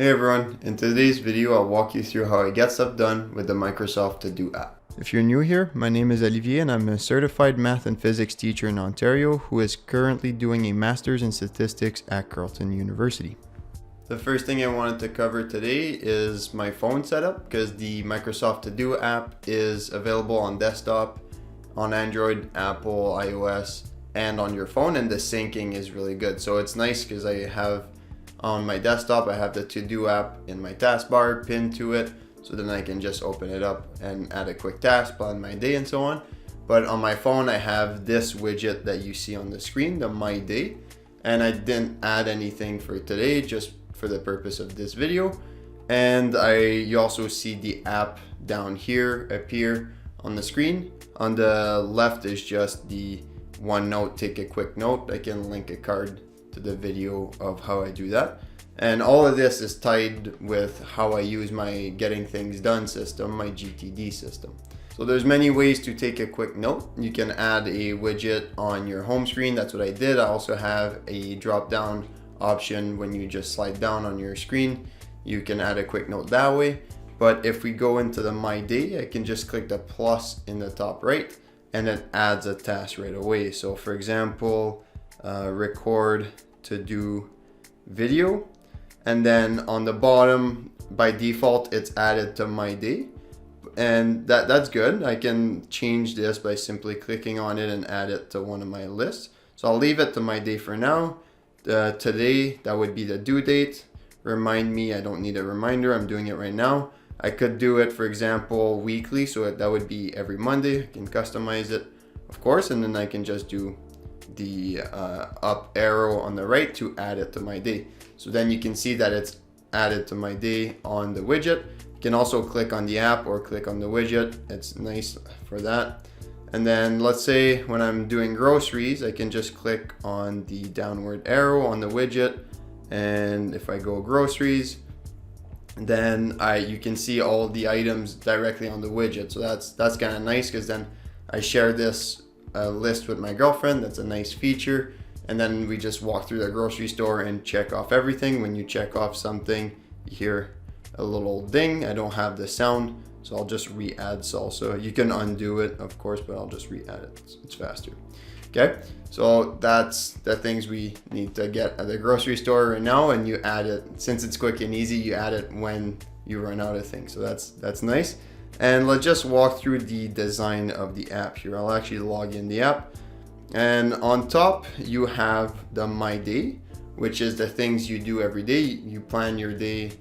Hey everyone, in today's video I'll walk you through how I get stuff done with the Microsoft ToDo app. If you're new here, my name is Olivier and I'm a certified math and physics teacher in Ontario who is currently doing a master's in statistics at Carleton University. The first thing I wanted to cover today is my phone setup because the Microsoft ToDo app is available on desktop, on Android, Apple, iOS, and on your phone, and the syncing is really good. So it's nice because I have on my desktop, I have the ToDo app in my taskbar pinned to it, so then I can just open it up and add a quick task, plan my day and so on. But on my phone, I have this widget that you see on the screen, the My Day, and I didn't add anything for today, just for the purpose of this video. And you also see the app down here appear on the screen. On the left is just the OneNote, take a quick note. I can link a card to the video of how I do that. And all of this is tied with how I use my Getting Things Done system, my GTD system. So there's many ways to take a quick note. You can add a widget on your home screen. That's what I did. I also have a drop down option when you just slide down on your screen. You can add a quick note that way. But if we go into the My Day, I can just click the plus in the top right and it adds a task right away. So for example, record ToDo video, and then on the bottom by default it's added to My Day, and that's good. I can change this by simply clicking on it and add it to one of my lists. So I'll leave it to My Day for now. Today, that would be the due date. Remind me, I don't need a reminder, I'm doing it right now. I could do it, for example, weekly, so that would be every Monday. I can customize it, of course, and then I can just do the up arrow on the right to add it to My Day. So then you can see that it's added to My Day on the widget. You can also click on the app or click on the widget. It's nice for that. And then let's say when I'm doing groceries, I can just click on the downward arrow on the widget. And if I go groceries, then you can see all the items directly on the widget. So that's kind of nice because then I share this list with my girlfriend. That's a nice feature. And then we just walk through the grocery store and check off everything. When you check off something, you hear a little ding. I don't have the sound, so I'll just re-add salsa. You can undo it, of course, but I'll just re-add it. It's faster. Okay, so that's the things we need to get at the grocery store right now, and you add it, since it's quick and easy, you add it when you run out of things. So that's nice. And let's just walk through the design of the app here. I'll actually log in the app. And on top, you have the My Day, which is the things you do every day. You plan your day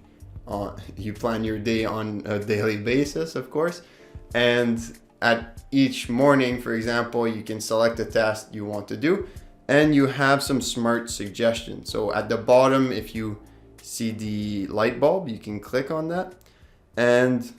on a daily basis, of course. And at each morning, for example, you can select a task you want to do, and you have some smart suggestions. So at the bottom, if you see the light bulb, you can click on that. And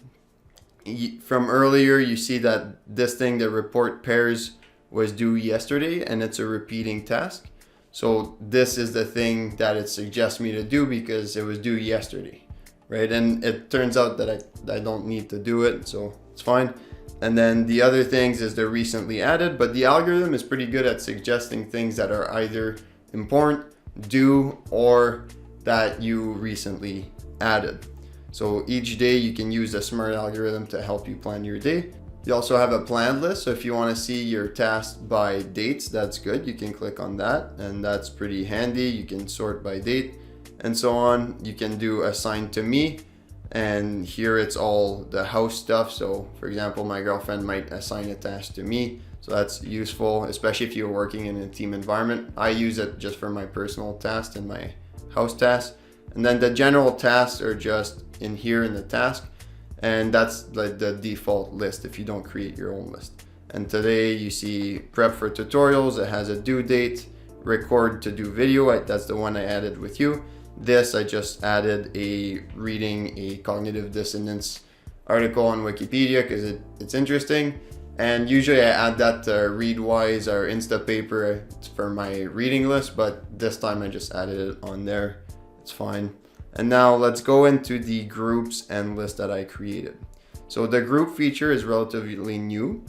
from earlier, you see that this thing, the report pairs, was due yesterday, and it's a repeating task. So this is the thing that it suggests me to do because it was due yesterday, right? And it turns out that I don't need to do it, so it's fine. And then the other things is they're recently added, but the algorithm is pretty good at suggesting things that are either important, due, or that you recently added. So each day you can use a smart algorithm to help you plan your day. You also have a planned list, so if you want to see your tasks by dates, that's good. You can click on that, and that's pretty handy. You can sort by date and so on. You can do assign to me, and here it's all the house stuff. So for example, my girlfriend might assign a task to me, so that's useful, especially if you're working in a team environment. I use it just for my personal tasks and my house tasks. And then the general tasks are just in here in the task, and that's like the default list if you don't create your own list. And today you see prep for tutorials. It has a due date, record ToDo video. That's the one I added with you. This, I just added reading a cognitive dissonance article on Wikipedia because it's interesting. And usually I add that to Readwise or Instapaper for my reading list, but this time I just added it on there. It's fine. And now let's go into the groups and list that I created. So the group feature is relatively new.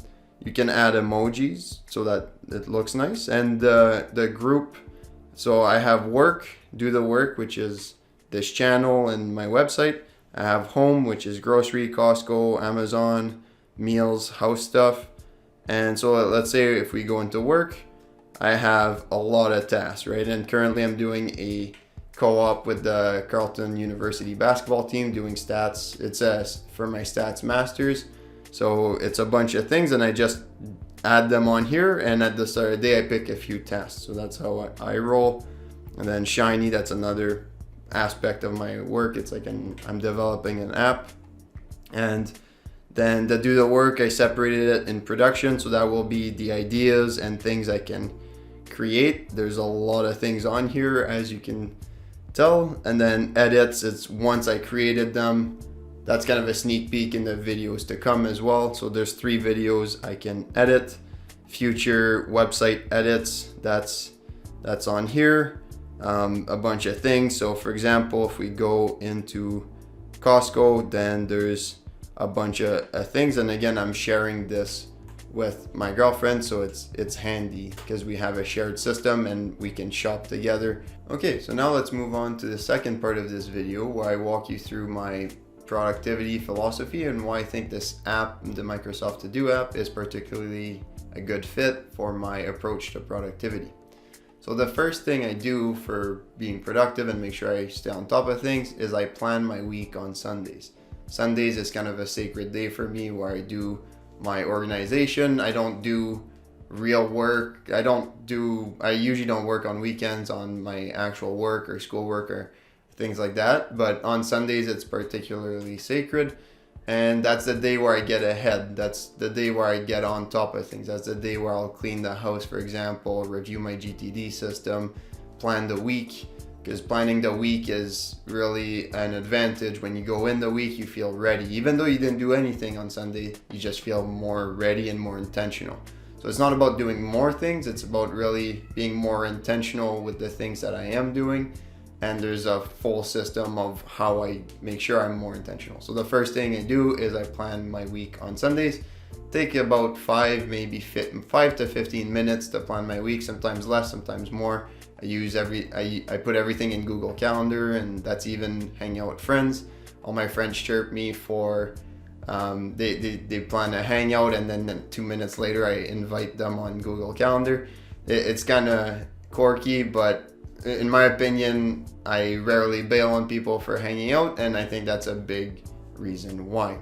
You can add emojis so that it looks nice. And the group, so I have work, do the work, which is this channel and my website. I have home, which is grocery, Costco, Amazon, meals, house stuff. And so let's say if we go into work, I have a lot of tasks, right? And currently I'm doing a co-op with the Carleton University basketball team doing stats. It's for my stats masters. So it's a bunch of things and I just add them on here, and at the start of the day I pick a few tasks. So that's how I roll. And then Shiny, that's another aspect of my work. It's like I'm developing an app, and then to do the work I separated it in production, so that will be the ideas and things I can create. There's a lot of things on here, as you can tell. And then edits, it's once I created them. That's kind of a sneak peek in the videos to come as well. So there's 3 videos I can edit. Future website edits, that's on here. A bunch of things. So for example, if we go into Costco, then there's a bunch of things. And again, I'm sharing this with my girlfriend, so it's handy because we have a shared system and we can shop together. Okay, so now let's move on to the second part of this video, where I walk you through my productivity philosophy and why I think this app, the Microsoft ToDo app, is particularly a good fit for my approach to productivity. So the first thing I do for being productive and make sure I stay on top of things is I plan my week on Sundays. Sundays is kind of a sacred day for me, where I do my organization. I don't do real work. I usually don't work on weekends on my actual work or schoolwork or things like that. But on Sundays, it's particularly sacred. And that's the day where I get ahead. That's the day where I get on top of things. That's the day where I'll clean the house, for example, review my GTD system, plan the week. Because planning the week is really an advantage. When you go in the week, you feel ready. Even though you didn't do anything on Sunday, you just feel more ready and more intentional. So it's not about doing more things, it's about really being more intentional with the things that I am doing. And there's a full system of how I make sure I'm more intentional. So the first thing I do is I plan my week on Sundays. Take about 5 to 15 minutes to plan my week, sometimes less, sometimes more. I put everything in Google Calendar, and that's even hanging out with friends. All my friends chirp me for they plan a hangout, and then 2 minutes later I invite them on Google Calendar. It's kind of quirky, but in my opinion, I rarely bail on people for hanging out, and I think that's a big reason why.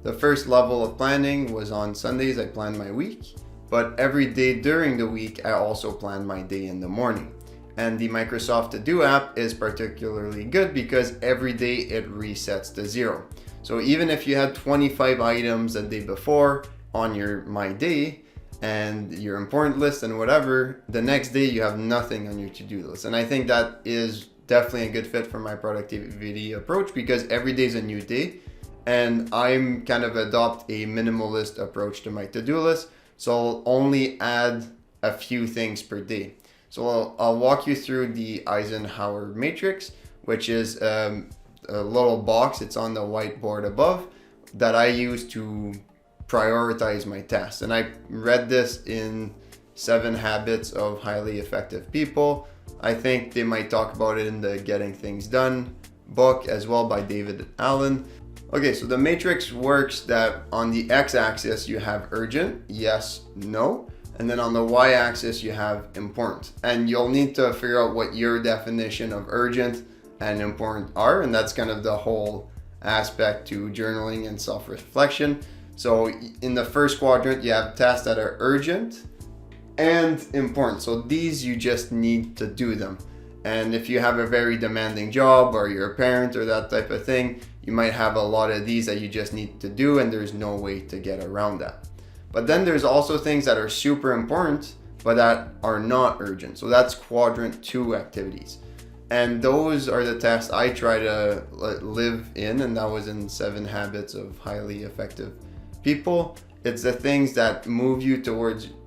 The first level of planning was on Sundays. I planned my week, but every day during the week I also plan my day in the morning. And the Microsoft ToDo app is particularly good because every day it resets to 0. So even if you had 25 items the day before on your My Day and your important list and whatever, the next day you have nothing on your to-do list. And I think that is definitely a good fit for my productivity approach, because every day is a new day. And I'm kind of adopt a minimalist approach to my to-do list. So I'll only add a few things per day. So I'll walk you through the Eisenhower Matrix, which is a little box. It's on the whiteboard above that I use to prioritize my tasks. And I read this in 7 Habits of Highly Effective People. I think they might talk about it in the Getting Things Done book as well by David Allen. Okay, so the matrix works that on the x-axis you have urgent, yes, no. And then on the y-axis you have important. And you'll need to figure out what your definition of urgent and important are. And that's kind of the whole aspect to journaling and self-reflection. So in the first quadrant, you have tasks that are urgent and important. So these you just need to do them. And if you have a very demanding job or you're a parent or that type of thing, you might have a lot of these that you just need to do, and there's no way to get around that. But then there's also things that are super important, but that are not urgent. So that's quadrant 2 activities. And those are the tasks I try to live in, and that was in 7 Habits of Highly Effective People. It's the things that move you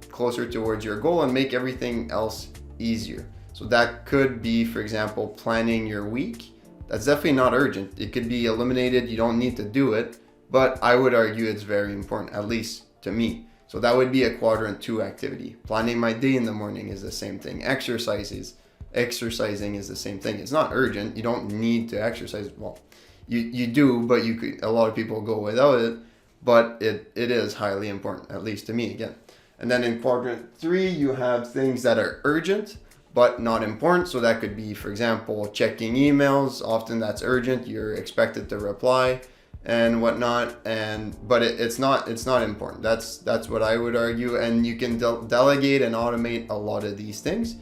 closer towards your goal and make everything else easier. So that could be, for example, planning your week. That's definitely not urgent. It could be eliminated. You don't need to do it, but I would argue it's very important, at least to me. So that would be a quadrant 2 activity. Planning my day in the morning is the same thing. Exercises exercising is the same thing. It's not urgent. You don't need to exercise. Well, you do, but a lot of people go without it, but it is highly important, at least to me again. And then in quadrant 3, you have things that are urgent but not important. So that could be, for example, checking emails. Often that's urgent. You're expected to reply and whatnot, but it's not important. That's what I would argue. And you can delegate and automate a lot of these things.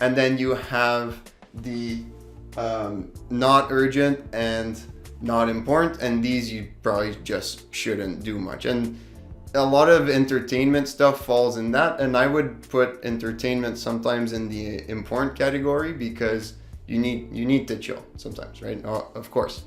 And then you have the not urgent and not important, and these you probably just shouldn't do much. And a lot of entertainment stuff falls in that, and I would put entertainment sometimes in the important category, because you need to chill sometimes, right? Of course.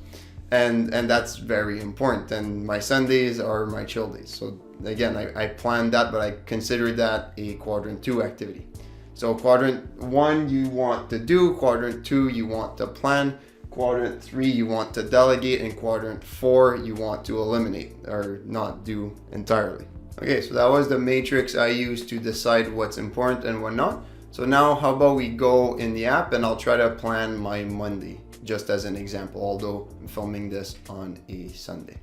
And that's very important. And my Sundays are my chill days. So again, I planned that, but I consider that a quadrant 2 activity. So quadrant 1 you want to do, quadrant 2 you want to plan, quadrant 3 you want to delegate, and quadrant 4 you want to eliminate or not do entirely. Okay, so that was the matrix I used to decide what's important and what not. So now how about we go in the app, and I'll try to plan my Monday just as an example, although I'm filming this on a Sunday.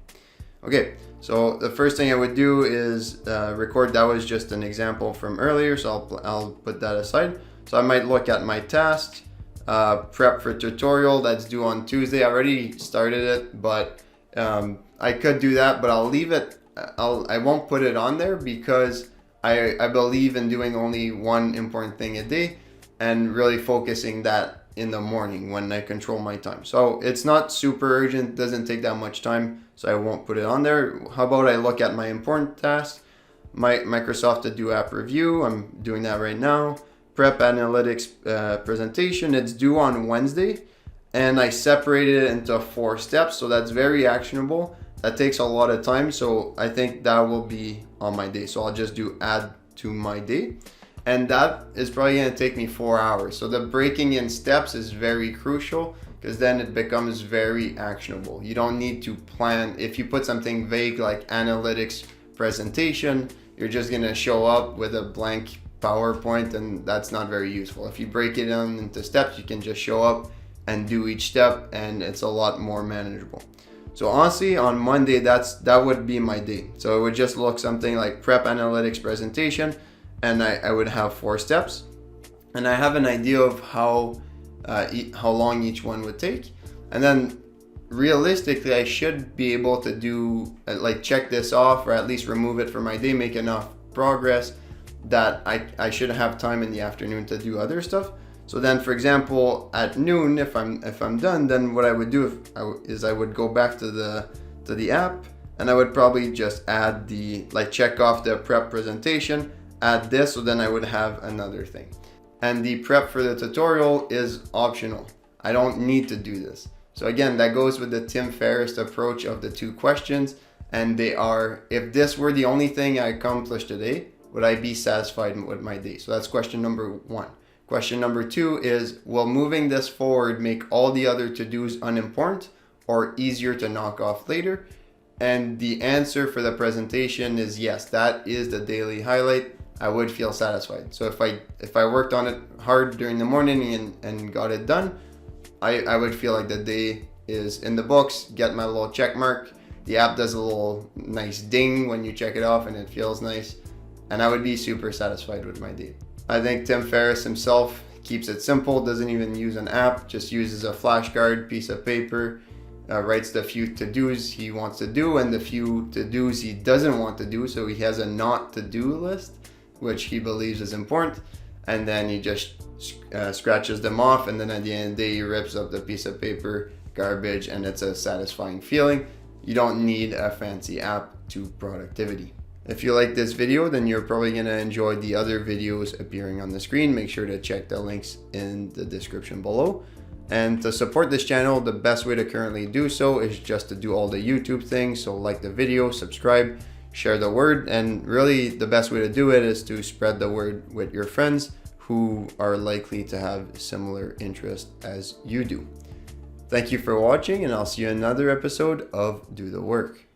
Okay, so the first thing I would do is record. That was just an example from earlier, so I'll put that aside. So I might look at my tasks. Prep for tutorial that's due on Tuesday. I already started it, but I could do that, but I'll leave it. I won't put it on there because I believe in doing only one important thing a day and really focusing that in the morning when I control my time. So it's not super urgent, doesn't take that much time, so I won't put it on there. How about I look at my important tasks, my Microsoft to do app review. I'm doing that right now. Prep analytics presentation, it's due on Wednesday, and I separated it into 4 steps, so that's very actionable. That takes a lot of time, so I think that will be on my day. So I'll just do add to my day, and that is probably going to take me 4 hours. So the breaking in steps is very crucial, because then it becomes very actionable. You don't need to plan. If you put something vague like analytics presentation, you're just going to show up with a blank PowerPoint, and that's not very useful. If you break it down into steps, you can just show up and do each step, and it's a lot more manageable. So honestly, on Monday, that would be my day. So it would just look something like prep analytics presentation, and I would have 4 steps, and I have an idea of how long each one would take, and then realistically I should be able to do check this off, or at least remove it from my day, make enough progress that I should have time in the afternoon to do other stuff. So then, for example, at noon, if I'm done, then what I would do is I would go back to the app, and I would probably just add check off the prep presentation, add this, so then I would have another thing. And the prep for the tutorial is optional. I don't need to do this. So again, that goes with the Tim Ferriss approach of the 2 questions, and they are, if this were the only thing I accomplished today, would I be satisfied with my day? So that's question number 1. Question number 2 is, will moving this forward make all the other to-dos unimportant or easier to knock off later? And the answer for the presentation is yes, that is the daily highlight. I would feel satisfied. So if I worked on it hard during the morning and got it done, I would feel like the day is in the books, get my little check mark. The app does a little nice ding when you check it off, and it feels nice. And I would be super satisfied with my day. I think Tim Ferriss himself keeps it simple, doesn't even use an app, just uses a flashcard, piece of paper, writes the few to-dos he wants to do and the few to-dos he doesn't want to do. So he has a not to-do list, which he believes is important. And then he just scratches them off. And then at the end of the day, he rips up the piece of paper, garbage, and it's a satisfying feeling. You don't need a fancy app to productivity. If you like this video, then you're probably going to enjoy the other videos appearing on the screen. Make sure to check the links in the description below. And to support this channel, the best way to currently do so is just to do all the YouTube things. So like the video, subscribe, share the word. And really the best way to do it is to spread the word with your friends who are likely to have similar interests as you do. Thank you for watching, and I'll see you in another episode of Do the Work.